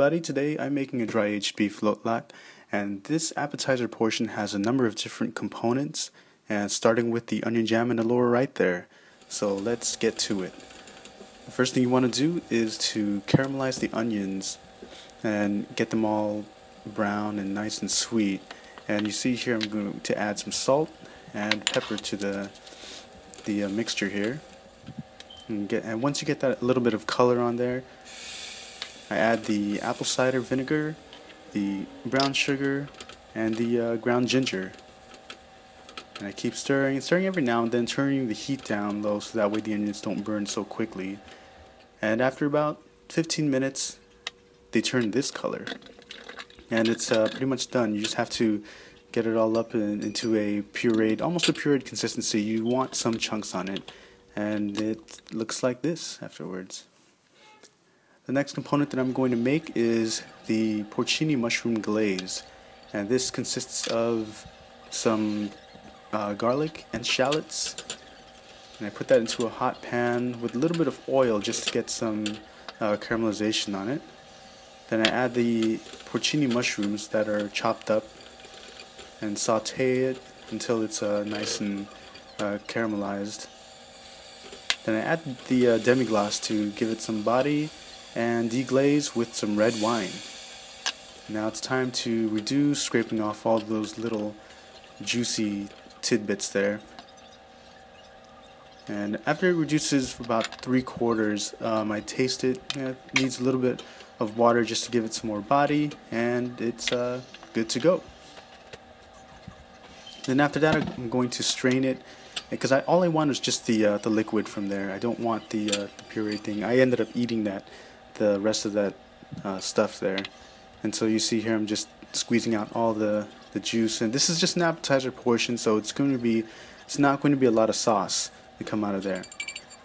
everybody, today I'm making a dry aged beef loc lac, and this appetizer portion has a number of different components, and starting with the onion jam in the lower right there. So let's get to it. The first thing you want to do is to caramelize the onions and get them all brown and nice and sweet. And you see here I'm going to add some salt and pepper to the mixture here. And once you get that little bit of color on there, I add the apple cider vinegar, the brown sugar, and the ground ginger. And I keep stirring every now and then, turning the heat down low so that way the onions don't burn so quickly. And after about 15 minutes, they turn this color. And it's pretty much done. You just have to get it all up into a pureed, almost a pureed consistency. You want some chunks on it. And it looks like this afterwards. The next component that I'm going to make is the porcini mushroom glaze, and this consists of some garlic and shallots, and I put that into a hot pan with a little bit of oil just to get some caramelization on it. Then I add the porcini mushrooms that are chopped up and saute it until it's nice and caramelized. Then I add the demi-glace to give it some body and deglaze with some red wine. Now it's time to reduce, scraping off all those little juicy tidbits there. And after it reduces for about 3/4, I taste it. It needs a little bit of water just to give it some more body, and it's good to go. Then after that, I'm going to strain it, because all I want is just the liquid from there. I don't want the puree thing. I ended up eating the rest of that stuff there, and so you see here I'm just squeezing out all the juice. And this is just an appetizer portion, so it's not going to be a lot of sauce to come out of there.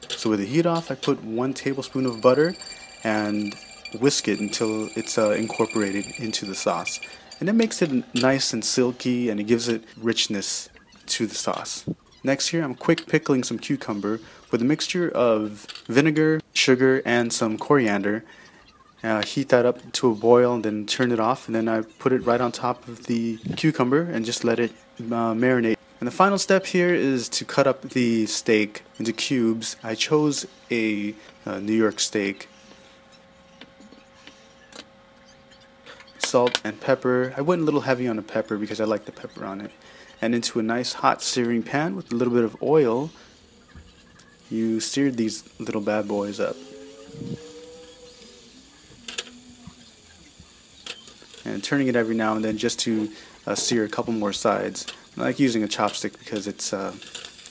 So with the heat off, I put 1 tablespoon of butter and whisk it until it's incorporated into the sauce, and it makes it nice and silky, and it gives it richness to the sauce. Next here, I'm quick pickling some cucumber with a mixture of vinegar, sugar, and some coriander. Heat that up to a boil and then turn it off, and then I put it right on top of the cucumber and just let it marinate. And the final step here is to cut up the steak into cubes. I chose a New York steak. Salt and pepper. I went a little heavy on the pepper because I like the pepper on it. And into a nice hot searing pan with a little bit of oil, you seared these little bad boys up. And turning it every now and then just to sear a couple more sides. I like using a chopstick because it's a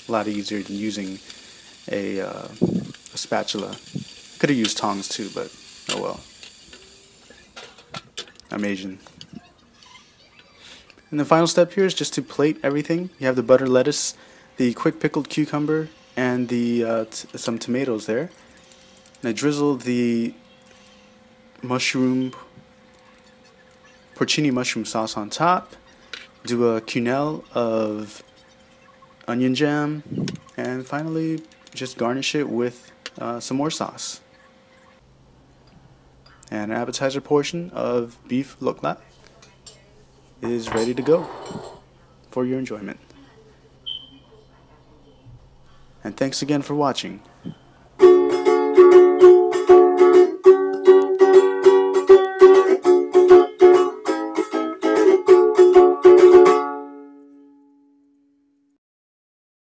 lot easier than using a spatula. Could have used tongs too, but oh well. I'm Asian. And the final step here is just to plate everything. You have the butter lettuce, the quick pickled cucumber, and the some tomatoes there. And I drizzle the porcini mushroom sauce on top. Do a quenelle of onion jam, and finally just garnish it with some more sauce. And an appetizer portion of beef loc lac is ready to go for your enjoyment. And thanks again for watching.